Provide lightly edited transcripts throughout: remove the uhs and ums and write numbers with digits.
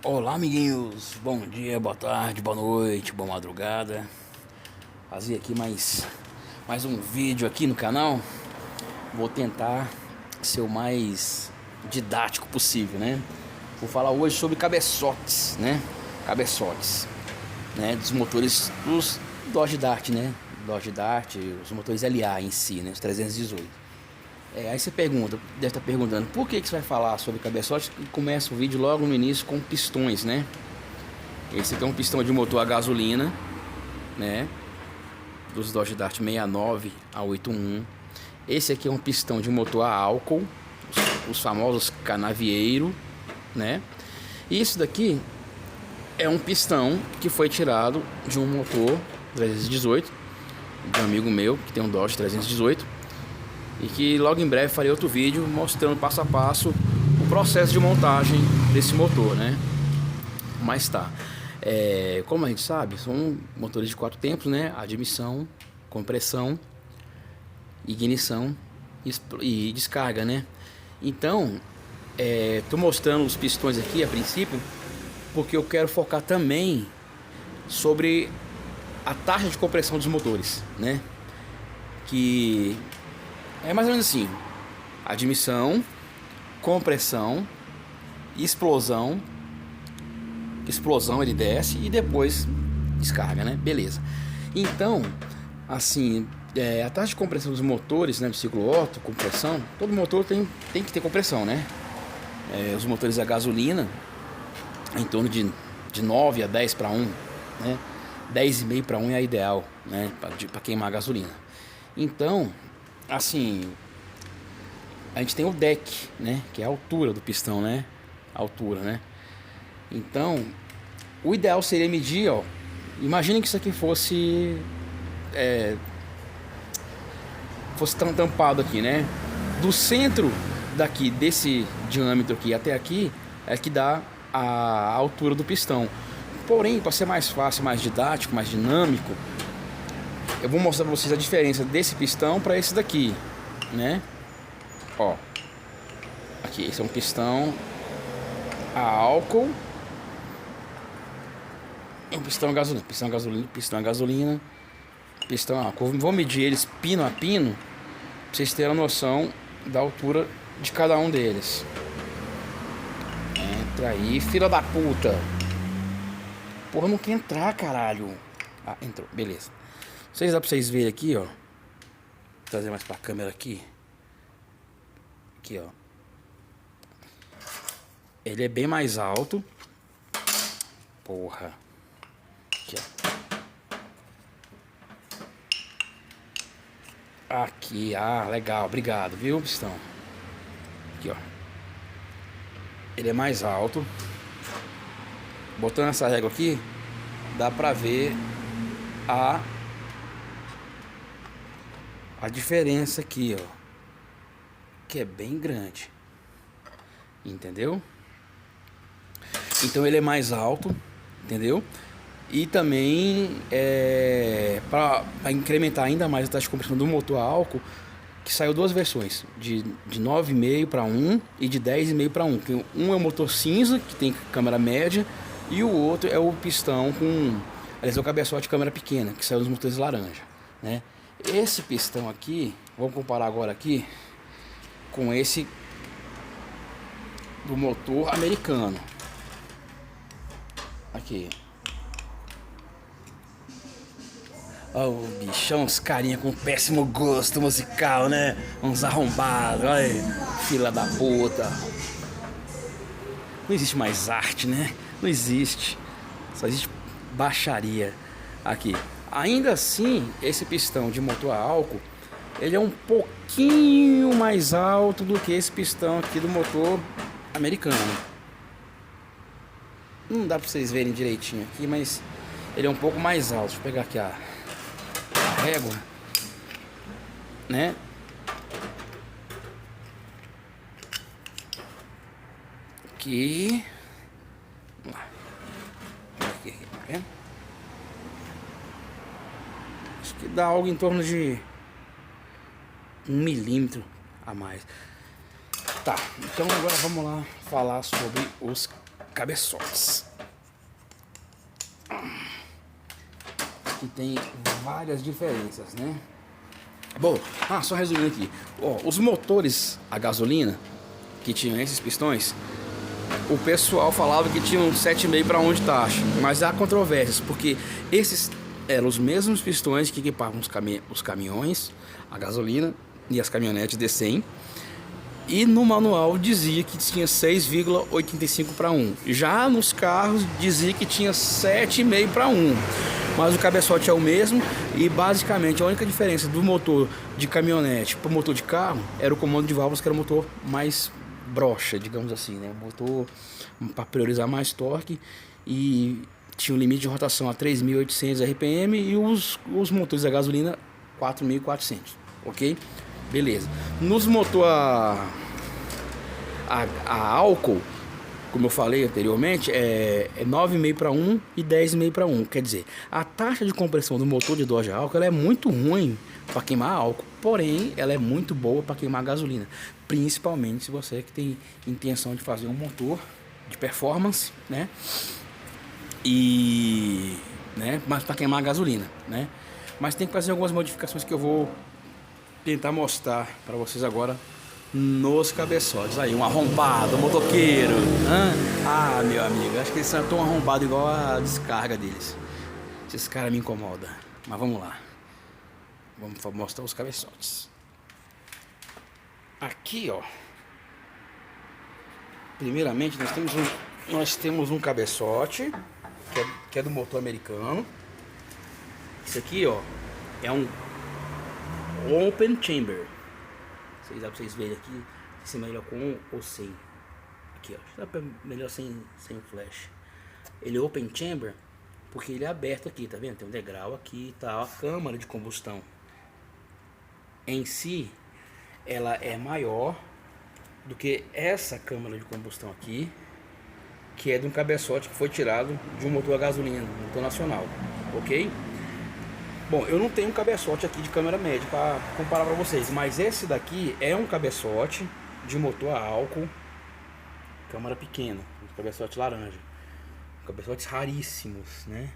Olá, amiguinhos, bom dia, boa tarde, boa noite, boa madrugada. Fazer aqui mais um vídeo aqui no canal. Vou tentar ser o mais didático possível, né? Vou falar hoje sobre cabeçotes, né? Cabeçotes, né? Dos motores dos Dodge Dart, né? Dodge Dart, os motores LA em si, né? Os 318. Aí você deve estar perguntando por que você vai falar sobre cabeçote e começa o vídeo logo no início com pistões, né? Esse aqui é um pistão de motor a gasolina, né? Dos Dodge Dart 69 a 81. Esse aqui é um pistão de motor a álcool, os famosos canavieiro, né? E isso daqui é um pistão que foi tirado de um motor 318 de um amigo meu que tem um Dodge 318. E que logo em breve farei outro vídeo mostrando passo a passo o processo de montagem desse motor, né? Mas tá, como a gente sabe, são motores de 4 tempos, né? Admissão, compressão, ignição e descarga, né? Então, tô mostrando os pistões aqui a princípio porque eu quero focar também sobre a taxa de compressão dos motores, né? Que é mais ou menos assim: admissão, compressão, explosão. Explosão ele desce e depois descarga, né? Beleza. Então, assim, a taxa de compressão dos motores, né, do ciclo Otto, compressão, todo motor tem que ter compressão, né? Os motores a gasolina, em torno de 9 a 10 para 1, né? 10,5 para 1 é a ideal, né? Para queimar a gasolina. Então, assim, a gente tem o deck, né? Que é a altura do pistão, né? A altura, né? Então, o ideal seria medir, ó. Imagine que isso aqui fosse tampado aqui, né? Do centro daqui, desse diâmetro aqui até aqui, é que dá a altura do pistão. Porém, para ser mais fácil, mais didático, mais dinâmico, eu vou mostrar para vocês a diferença desse pistão para esse daqui, né? Ó, aqui, esse é um pistão a álcool, é um pistão a gasolina, pistão a gasolina, pistão a gasolina, pistão a álcool. Vou medir eles pino a pino, para vocês terem a noção da altura de cada um deles. Entra aí, filha da puta. Porra, não quer entrar, caralho. Ah, entrou, beleza. Vocês dá pra vocês verem aqui, ó. Vou trazer mais pra câmera aqui. Aqui, ó. Ele é bem mais alto. Porra. Aqui, ó. Aqui, legal, obrigado, viu, pistão? Aqui, ó. Ele é mais alto. Botando essa régua aqui, dá pra ver a diferença aqui, ó, que é bem grande, entendeu? Então ele é mais alto, entendeu? E também para incrementar ainda mais a taxa de compressão do motor a álcool, que saiu duas versões, de 9,5 para 1 e de 10,5 para 1. Um é o motor cinza, que tem câmera média, e o outro é o pistão com, aliás, é o cabeçote de câmera pequena, que saiu dos motores laranja, né? Esse pistão aqui, vamos comparar agora aqui com esse do motor americano. Aqui. Ó, o bichão, uns carinha com péssimo gosto musical, né? Uns arrombados, olha aí, fila da puta. Não existe mais arte, né? Não existe. Só existe baixaria aqui. Ainda assim, esse pistão de motor a álcool, ele é um pouquinho mais alto do que esse pistão aqui do motor americano. Não dá pra vocês verem direitinho aqui, mas ele é um pouco mais alto. Deixa eu pegar aqui a régua, né? Aqui. Vamos lá. Aqui, tá vendo? Acho que dá algo em torno de 1 milímetro a mais. Tá, então agora vamos lá falar sobre os cabeçotes. Que tem várias diferenças, né? Bom, só resumindo aqui. Os motores a gasolina que tinham esses pistões, o pessoal falava que tinham 7,5 para 1 de taxa, mas há controvérsias, porque esses eram os mesmos pistões que equipavam os caminhões a gasolina e as caminhonetes D100, e no manual dizia que tinha 6,85 para 1. Já nos carros dizia que tinha 7,5 para 1. Mas o cabeçote é o mesmo, e basicamente a única diferença do motor de caminhonete para o motor de carro era o comando de válvulas, que era o motor mais broxa, digamos assim, né? Motor para priorizar mais torque, e tinha um limite de rotação a 3.800 RPM, e os motores a gasolina 4.400, ok? Beleza. Nos motores a álcool, como eu falei anteriormente, é 9,5 para 1 e 10,5 para 1. Quer dizer, a taxa de compressão do motor de Dodge álcool ela é muito ruim para queimar álcool, porém ela é muito boa para queimar gasolina, principalmente se você que tem intenção de fazer um motor de performance, né? Mas para queimar gasolina, né? Mas tem que fazer algumas modificações que eu vou tentar mostrar para vocês agora nos cabeçotes. Aí, um arrombado, um motoqueiro. Meu amigo, acho que eles são tão arrombados igual a descarga deles. Esses caras me incomodam. Mas vamos lá. Vamos mostrar os cabeçotes. Aqui, ó. Primeiramente, nós temos um cabeçote que é do motor americano. Esse aqui, ó, é um Open Chamber. Dá pra vocês verem aqui se é melhor com ou sem. Aqui, ó, dá pra melhor sem o flash. Ele é Open Chamber porque ele é aberto aqui, tá vendo? Tem um degrau aqui e tal. A câmara de combustão em si, ela é maior do que essa câmara de combustão aqui, que é de um cabeçote que foi tirado de um motor a gasolina, um motor nacional, ok? Bom, eu não tenho um cabeçote aqui de câmera média para comparar para vocês, mas esse daqui é um cabeçote de motor a álcool, câmara pequena, um cabeçote laranja, cabeçotes raríssimos, né?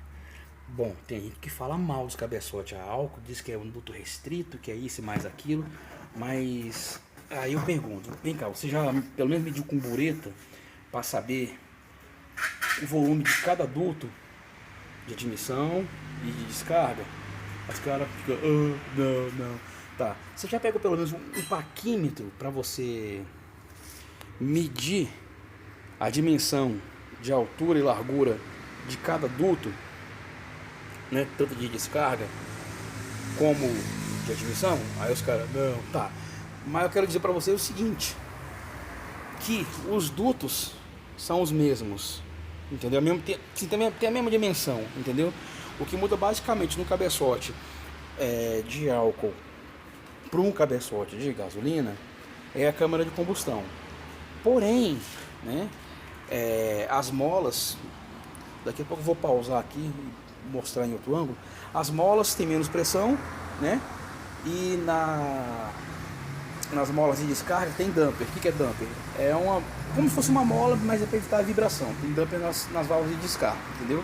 Bom, tem gente que fala mal dos cabeçotes a álcool, diz que é um duto restrito, que é isso e mais aquilo, mas aí eu pergunto, vem cá, você já pelo menos mediu com bureta para saber o volume de cada duto de admissão e de descarga? Os caras ficam, não. Tá, você já pegou pelo menos um paquímetro para você medir a dimensão de altura e largura de cada duto, né? Tanto de descarga como de admissão? Aí os caras, não, tá. Mas eu quero dizer para você o seguinte, que os dutos são os mesmos, entendeu? Tem a mesma dimensão, entendeu? O que muda basicamente no cabeçote de álcool para um cabeçote de gasolina é a câmara de combustão. Porém, né, as molas, daqui a pouco eu vou pausar aqui e mostrar em outro ângulo. As molas têm menos pressão, né? E nas molas de descarga tem damper. O que é damper? É como se fosse uma mola, mas é para evitar a vibração. Tem damper nas válvulas de descarga, entendeu?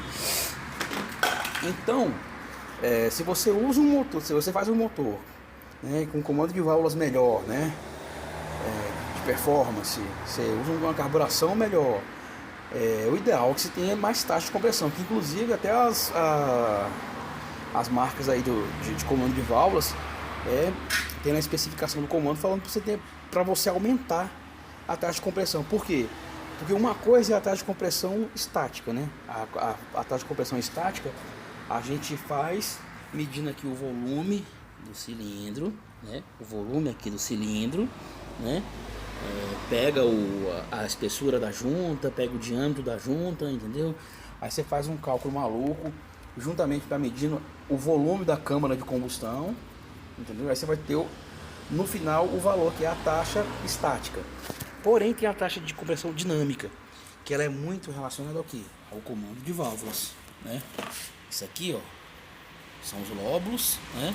Então, se você usa um motor, se você faz um motor, né, com comando de válvulas melhor, né, de performance, você usa uma carburação melhor, o ideal é que você tenha mais taxa de compressão, que inclusive até as marcas aí de comando de válvulas tem na especificação do comando falando para você aumentar a taxa de compressão. Por quê? Porque uma coisa é a taxa de compressão estática, né? A taxa de compressão estática a gente faz medindo aqui o volume do cilindro, né? O volume aqui do cilindro, né? Pega a espessura da junta, pega o diâmetro da junta, entendeu? Aí você faz um cálculo maluco, juntamente para medindo o volume da câmara de combustão, entendeu? Aí você vai ter no final o valor que é a taxa estática. Porém tem a taxa de compressão dinâmica, que ela é muito relacionada ao que? Ao comando de válvulas, né? Isso aqui, ó, são os lóbulos, né?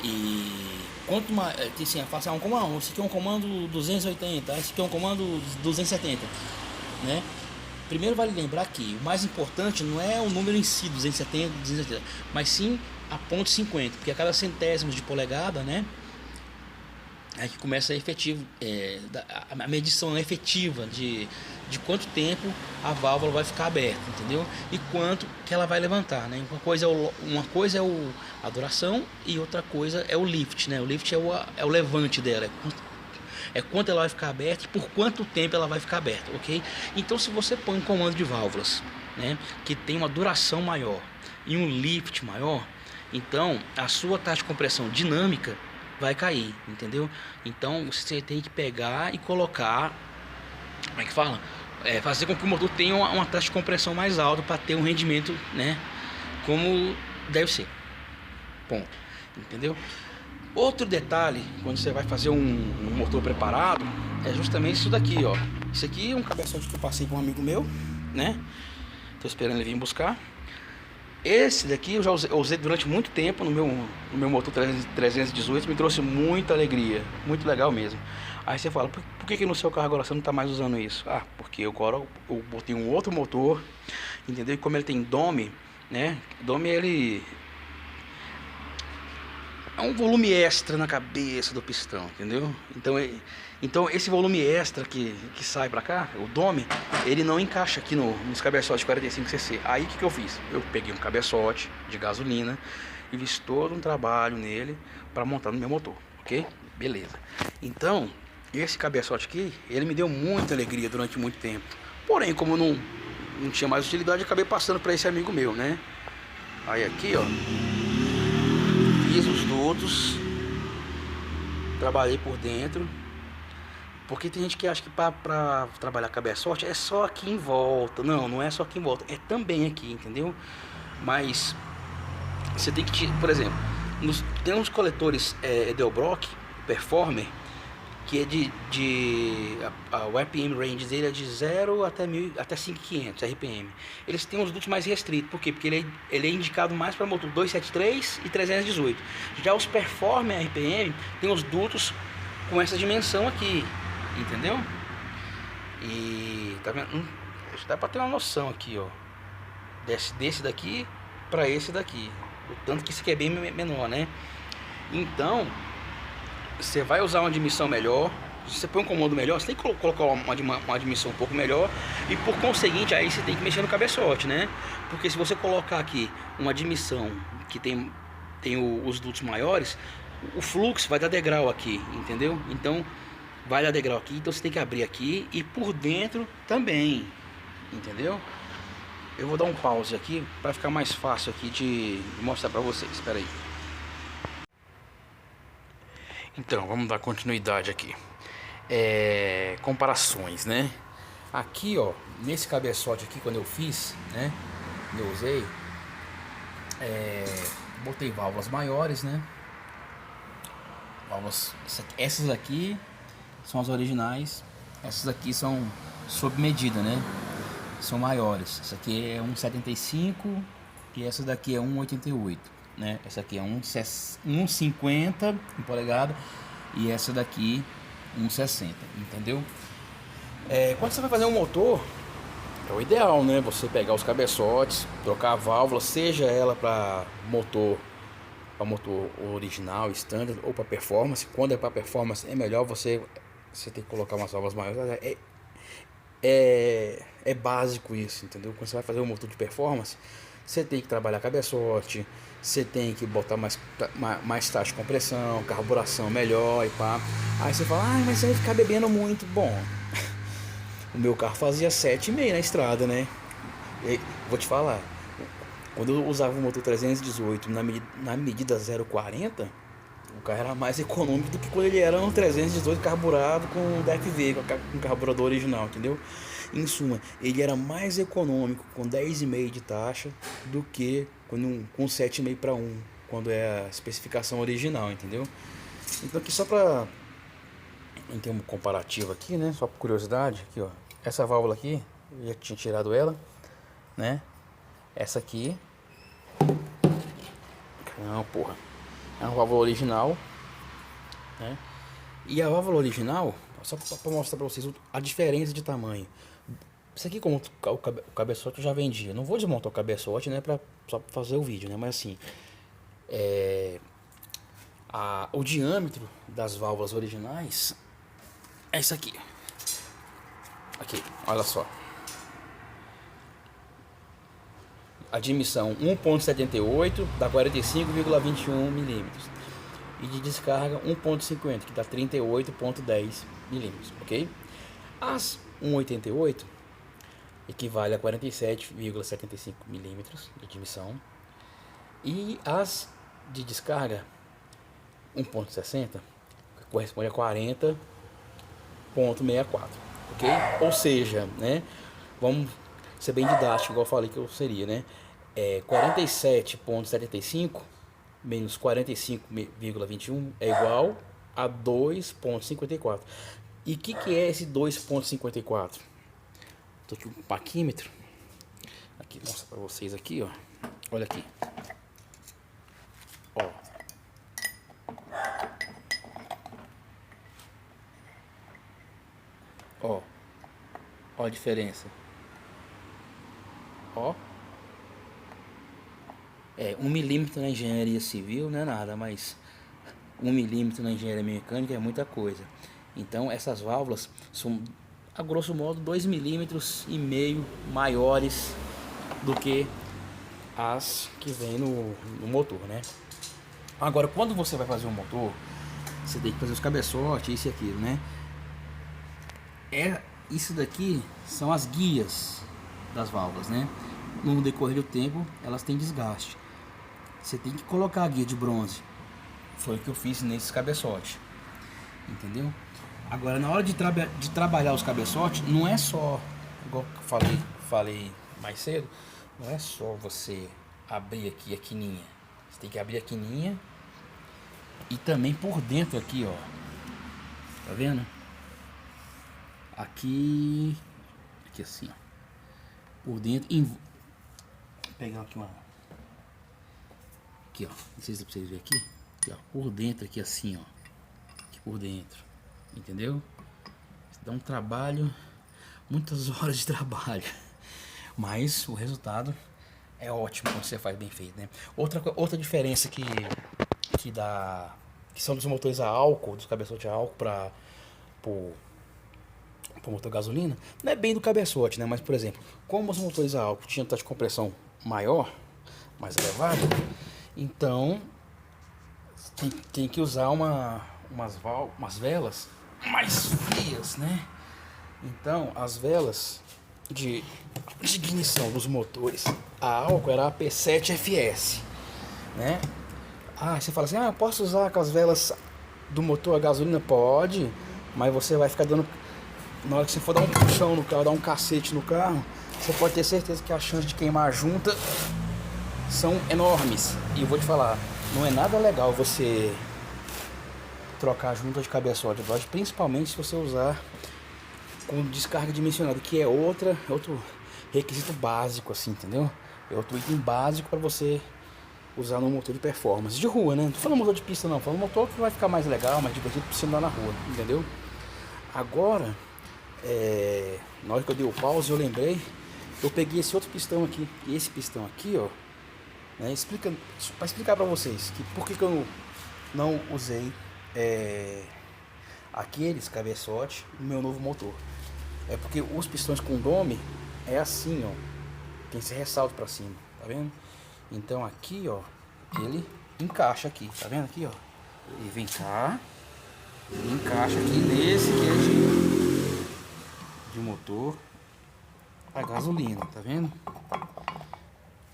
E quanto mais tem assim, faça um comando, esse aqui é um comando 280, esse aqui é um comando 270, né? Primeiro vale lembrar que o mais importante não é o número em si, 270, 270, mas sim a ponto 50, porque a cada centésimos de polegada, né, é que começa a efetivo, a medição efetiva de quanto tempo a válvula vai ficar aberta, entendeu? E quanto que ela vai levantar, né? Uma coisa é a duração e outra coisa é o lift, né? O lift é o levante dela, é quanto ela vai ficar aberta e por quanto tempo ela vai ficar aberta, ok? Então, se você põe um comando de válvulas, né, que tem uma duração maior e um lift maior, então a sua taxa de compressão dinâmica vai cair, entendeu? Então você tem que pegar e colocar, como é que fala? Fazer com que o motor tenha uma taxa de compressão mais alta para ter um rendimento, né, como deve ser. Ponto. Entendeu? Outro detalhe, quando você vai fazer um motor preparado, é justamente isso daqui, ó. Isso aqui é um cabeçote que eu passei para um amigo meu, né? Tô esperando ele vir buscar. Esse daqui eu já usei durante muito tempo no meu motor 318, me trouxe muita alegria, muito legal mesmo. Aí você fala, por que no seu carro agora você não está mais usando isso? Ah, porque agora eu botei um outro motor, entendeu? E como ele tem dome, né? Dome ele é um volume extra na cabeça do pistão, entendeu? Então esse volume extra que sai pra cá, o dome, ele não encaixa aqui nos cabeçotes 45cc. Aí o que eu fiz? Eu peguei um cabeçote de gasolina e fiz todo um trabalho nele para montar no meu motor, ok? Beleza. Então, esse cabeçote aqui, ele me deu muita alegria durante muito tempo. Porém, como não tinha mais utilidade, eu acabei passando para esse amigo meu, né? Aí aqui, ó, fiz os dutos, trabalhei por dentro, porque tem gente que acha que para trabalhar cabeçote é só aqui em volta. Não é só aqui em volta, é também aqui, entendeu? Mas você tem que, por exemplo, tem uns coletores Edelbrock Performer, que é o RPM range dele é de 0 até 5.500 RPM. Eles têm os dutos mais restritos, por quê? Porque ele é indicado mais para motor 273 e 318. Já os Performer RPM tem os dutos com essa dimensão aqui, entendeu? E tá vendo? Dá para ter uma noção aqui, ó, desse daqui para esse daqui, o tanto que esse aqui é bem menor, né? Então você vai usar uma admissão melhor. Se você põe um comando melhor, você tem que colocar uma admissão um pouco melhor. E por conseguinte, aí você tem que mexer no cabeçote, né? Porque se você colocar aqui uma admissão que tem os dutos maiores, o fluxo vai dar degrau aqui, entendeu? Então vai dar degrau aqui, então você tem que abrir aqui e por dentro também, entendeu? Eu vou dar um pause aqui para ficar mais fácil aqui de mostrar para vocês. Espera aí. Então, vamos dar continuidade aqui. Comparações, né? Aqui, ó, nesse cabeçote aqui, quando eu fiz, né? Eu usei, botei válvulas maiores, né? Válvulas, essas aqui são as originais. Essas aqui são sob medida, né? São maiores. Essa aqui é 1,75 e essa daqui é 1,88. Né? Essa aqui é 1,50 em polegada e essa daqui 1,60, entendeu? Quando você vai fazer um motor, é o ideal, né? Você pegar os cabeçotes, trocar a válvula, seja ela para motor original, standard ou para performance. Quando é para performance, é melhor você ter que colocar umas válvulas maiores. É básico isso, entendeu? Quando você vai fazer um motor de performance, você tem que trabalhar cabeçote, você tem que botar mais taxa de compressão, carburação melhor e pá. Aí você fala, mas você vai ficar bebendo muito. Bom, o meu carro fazia 7,5 na estrada, né? E vou te falar, quando eu usava o motor 318 na medida 0,40, o carro era mais econômico do que quando ele era um 318 carburado com DFV, com carburador original, entendeu? Em suma, ele era mais econômico com 10,5 de taxa do que com 7,5 para 1, quando é a especificação original, entendeu? Então aqui só para ter um comparativo aqui, né? Só por curiosidade, aqui ó, essa válvula aqui, eu já tinha tirado ela, né? Essa aqui, não, porra, é uma válvula original, né? E a válvula original, só para mostrar para vocês a diferença de tamanho. Isso aqui, como o cabeçote eu já vendia. Não vou desmontar o cabeçote, né? Só pra fazer o vídeo, né? Mas assim, o diâmetro das válvulas originais é isso aqui. Aqui, olha só. A dimensão 1.78 dá 45,21 milímetros. E de descarga 1.50, que dá 38,10 milímetros, ok? As 1.88 equivale a 47,75 milímetros de dimensão. E as de descarga 1.60 corresponde a 40,64, ok? Ou seja, né? Vamos ser bem didático, igual eu falei que eu seria, né? 47,75 menos 45,21 é igual a 2,54. E o que é esse 2,54? Tô aqui com um paquímetro. Aqui, mostrar para vocês aqui, ó. Olha aqui. Ó. Ó. Ó a diferença. Ó. 1 milímetro na engenharia civil não é nada, mas 1 milímetro na engenharia mecânica é muita coisa. Então essas válvulas são, a grosso modo, 2,5 milímetros maiores do que as que vem no motor, né? Agora, quando você vai fazer um motor, você tem que fazer os cabeçotes, isso e aquilo, né? Isso daqui são as guias das válvulas, né? No decorrer do tempo, elas têm desgaste. Você tem que colocar a guia de bronze. Foi o que eu fiz nesses cabeçotes, entendeu? Agora, na hora de trabalhar os cabeçotes, não é só, igual eu falei mais cedo, não é só você abrir aqui a quininha. Você tem que abrir a quininha e também por dentro aqui, ó. Tá vendo? Aqui assim, ó. Por dentro, vou pegar aqui uma. Aqui, ó. Não sei se pra vocês verem aqui. Aqui, ó. Por dentro, aqui assim, ó. Aqui por dentro. Entendeu? Isso dá um trabalho. Muitas horas de trabalho. Mas o resultado é ótimo quando você faz bem feito, né? Outra diferença que são dos motores a álcool, dos cabeçotes a álcool pro motor gasolina, não é bem do cabeçote, né? Mas, por exemplo, como os motores a álcool tinham taxa de compressão maior, mais elevada, então tem que usar umas velas mais frias, né? Então, as velas de ignição dos motores a álcool era a P7FS, né? Você fala assim, eu posso usar com as velas do motor a gasolina? Pode, mas você vai ficar dando, na hora que você for dar um puxão no carro, dar um cacete no carro, você pode ter certeza que as chances de queimar a junta são enormes. E eu vou te falar, não é nada legal você trocar a junta de cabeçote, principalmente se você usar com descarga dimensionada, que é outro requisito básico, assim, entendeu? É outro item básico para você usar no motor de performance de rua, né? Não tô falando motor de pista, não, tô falando motor que vai ficar mais legal, mais divertido pra você andar na rua, entendeu? Agora, na hora que eu dei o pause, eu lembrei, eu peguei esse outro pistão aqui, e esse pistão aqui, ó, né, para explicar para vocês que por que eu não usei aqueles cabeçotes no meu novo motor. É porque os pistões com dome é assim, ó, tem esse ressalto para cima, tá vendo? Então aqui, ó, ele encaixa aqui, tá vendo aqui, ó? Ele vem cá, ele encaixa aqui nesse que é de motor a gasolina, tá vendo?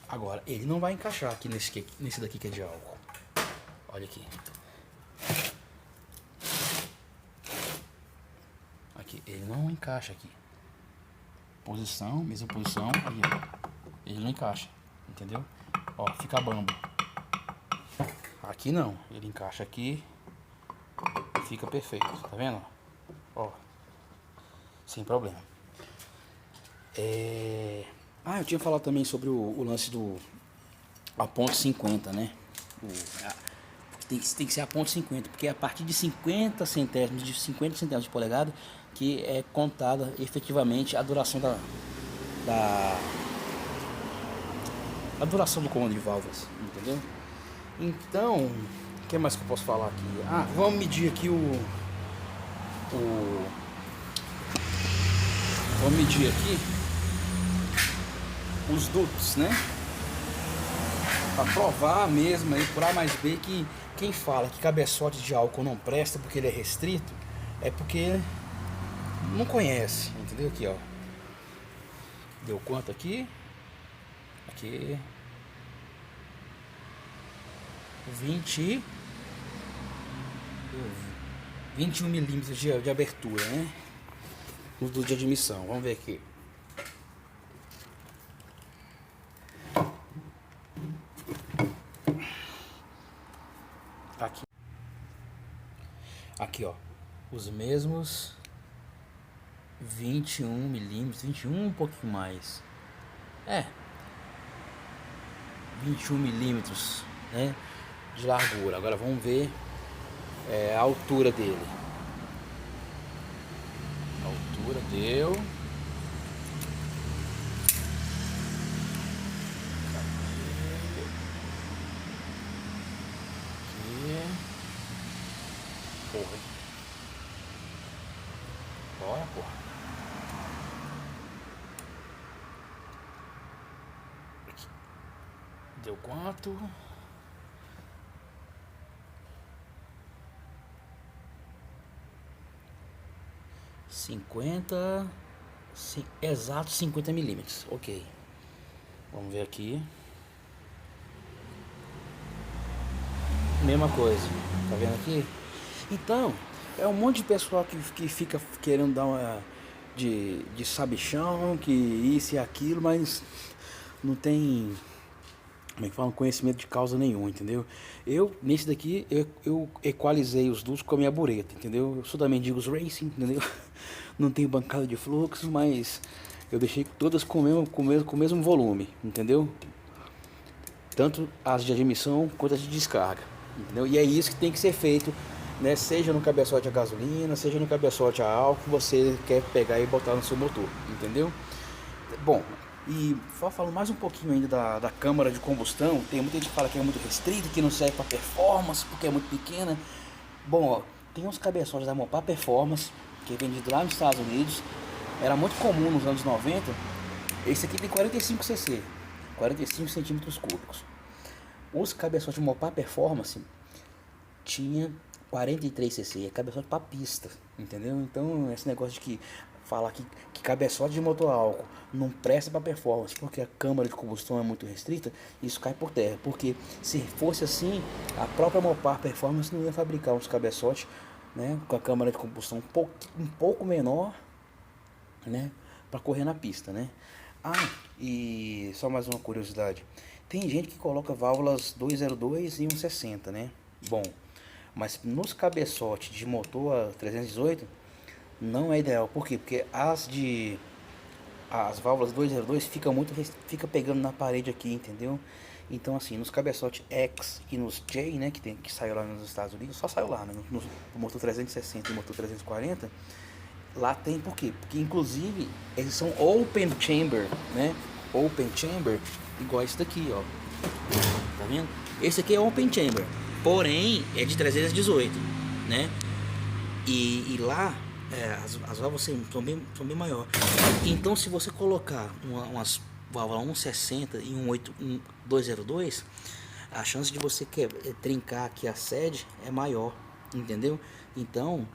Agora, ele não vai encaixar aqui nesse daqui que é de álcool. Olha aqui. Aqui, ele não encaixa aqui. Posição, mesma posição, aí, ó. Ele não encaixa, entendeu? Ó, fica bambo. Aqui não, ele encaixa aqui e fica perfeito, tá vendo? Ó, sem problema. Eu tinha falado também sobre o lance do a ponto 50, né? Tem que ser a ponto 50, porque é a partir de 50 centésimos de polegada que é contada efetivamente a duração da a duração do comando de válvulas, entendeu? Então, o que mais que eu posso falar aqui? Ah, vamos medir aqui vamos medir aqui os dutos, né? Para provar mesmo aí por A mais B que quem fala que cabeçote de álcool não presta porque ele é restrito, é porque não conhece, entendeu? Aqui, ó. Deu quanto aqui? Aqui 21 milímetros de abertura, né? No duto de admissão. Vamos ver aqui. Aqui, ó, os mesmos 21 milímetros, 21 um pouquinho mais. 21 milímetros, né, de largura. Agora vamos ver a altura dele. A altura deu. Porra. Bora, porra. Aqui. Deu quanto? Exato 50 milímetros. Ok. Vamos ver aqui. Mesma coisa. Tá vendo aqui? Então, é um monte de pessoal que fica querendo dar uma de sabichão, que isso e aquilo, mas não tem, como é que fala, conhecimento de causa nenhum, entendeu? Nesse daqui, eu equalizei os dutos com a minha bureta, entendeu? Eu sou da Mendigos Racing, entendeu? Não tenho bancada de fluxo, mas eu deixei todas com o mesmo volume, entendeu? Tanto as de admissão quanto as de descarga, entendeu? E é isso que tem que ser feito, né? Seja no cabeçote a gasolina, seja no cabeçote a álcool, você quer pegar e botar no seu motor, entendeu? Bom, e falando mais um pouquinho ainda da câmara de combustão, tem muita gente que fala que é muito restrito, que não serve para performance, porque é muito pequena. Bom, ó, tem uns cabeçotes da Mopar Performance, que é vendido lá nos Estados Unidos, era muito comum nos anos 90. Esse aqui tem 45 cc, 45 centímetros cúbicos. Os cabeçotes de Mopar Performance tinha 43 cc, é cabeçote para pista, entendeu? Então esse negócio de que falar que cabeçote de motor a álcool não presta para performance porque a câmara de combustão é muito restrita, isso cai por terra, porque se fosse assim, a própria Mopar Performance não ia fabricar uns cabeçotes, né, com a câmara de combustão um pouco menor, né, para correr na pista, né? Ah, e só mais uma curiosidade, tem gente que coloca válvulas 202 e 160, né? Bom, mas nos cabeçotes de motor a 318 não é ideal. Por quê? Porque as válvulas 202 fica pegando na parede aqui, entendeu? Então assim, nos cabeçotes X e nos J, né, que saiu lá nos Estados Unidos, só saiu lá, né, no motor 360 e motor 340, lá tem. Por quê? Porque inclusive eles são open chamber, né? Open chamber, igual esse daqui, ó. Tá vendo? Esse aqui é open chamber, porém é de 318, né? E lá as válvulas são bem maiores. Então se você colocar umas válvulas 160 e um 202, a chance de você trincar aqui a sede é maior, entendeu? Então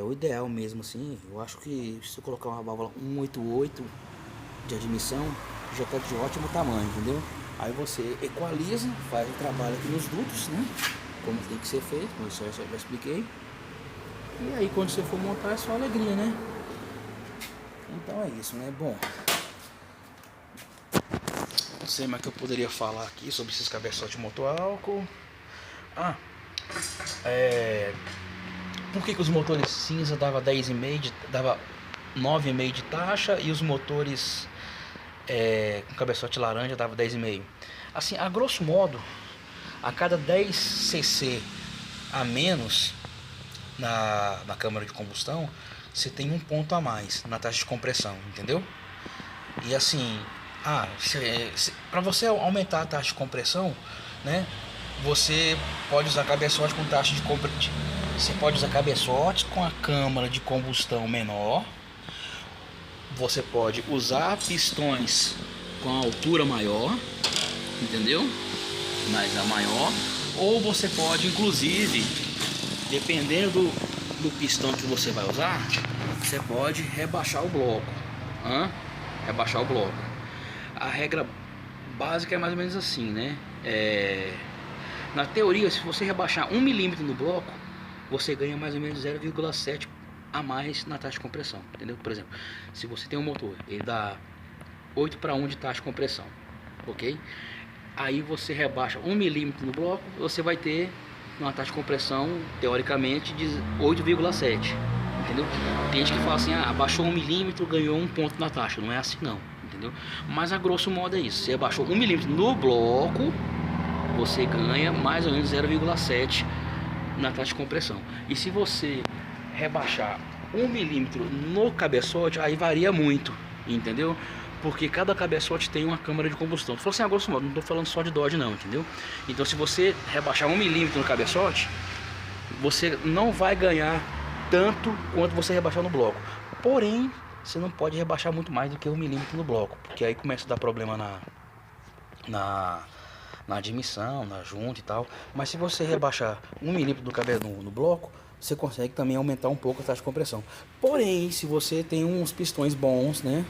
o ideal mesmo assim, eu acho que se você colocar uma válvula 188 de admissão já está de ótimo tamanho, entendeu? Aí você equaliza, faz o trabalho aqui nos dutos, né? Como tem que ser feito, como eu já expliquei. E aí quando você for montar é só alegria, né? Então é isso, né? Bom, não sei mais que eu poderia falar aqui sobre esses cabeçotes de motor a álcool. Por que os motores cinza dava 10,5, dava 9,5 de taxa e os motores com cabeçote laranja dava 10,5? Assim, a grosso modo, a cada 10 cc a menos na câmara de combustão, você tem um ponto a mais na taxa de compressão, entendeu? E assim, para você aumentar a taxa de compressão, né? Você pode usar cabeçote com taxa de compressão. Você pode usar cabeçotes com a câmara de combustão menor. Você pode usar pistões com a altura maior, entendeu? Mas a maior. Ou você pode, inclusive, dependendo do pistão que você vai usar, você pode rebaixar o bloco. Rebaixar o bloco. A regra básica é mais ou menos assim, né? Na teoria, se você rebaixar 1 milímetro no bloco, você ganha mais ou menos 0,7 a mais na taxa de compressão, entendeu? Por exemplo, se você tem um motor, ele dá 8:1 de taxa de compressão, ok? Aí você rebaixa 1 milímetro no bloco, você vai ter uma taxa de compressão, teoricamente, de 8,7, entendeu? Tem gente que fala assim, abaixou 1 milímetro, ganhou 1 ponto na taxa. Não é assim não, entendeu? Mas a grosso modo é isso. Você abaixou 1 milímetro no bloco, você ganha mais ou menos 0,7 na taxa de compressão. E se você rebaixar 1 milímetro no cabeçote, aí varia muito, entendeu? Porque cada cabeçote tem uma câmara de combustão. Tu falou assim, a grosso modo, não estou falando só de Dodge não, entendeu? Então se você rebaixar 1 milímetro no cabeçote, você não vai ganhar tanto quanto você rebaixar no bloco. Porém, você não pode rebaixar muito mais do que 1 milímetro no bloco, porque aí começa a dar problema na admissão, na junta e tal. Mas se você rebaixar 1 milímetro no bloco, você consegue também aumentar um pouco a taxa de compressão. Porém, se você tem uns pistões bons, né,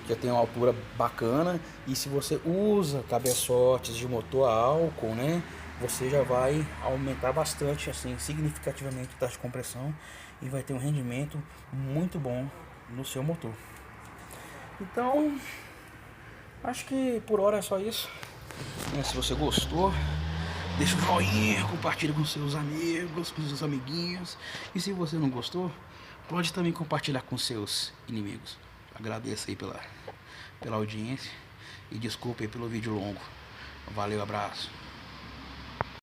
já tem uma altura bacana, e se você usa cabeçotes de motor a álcool, né, você já vai aumentar bastante, assim, significativamente a taxa de compressão, e vai ter um rendimento muito bom no seu motor. Então, acho que por hora é só isso. Se você gostou, deixa o joinha, compartilha com seus amigos, com seus amiguinhos. E se você não gostou, pode também compartilhar com seus inimigos. Agradeço aí pela audiência e desculpe aí pelo vídeo longo. Valeu, abraço.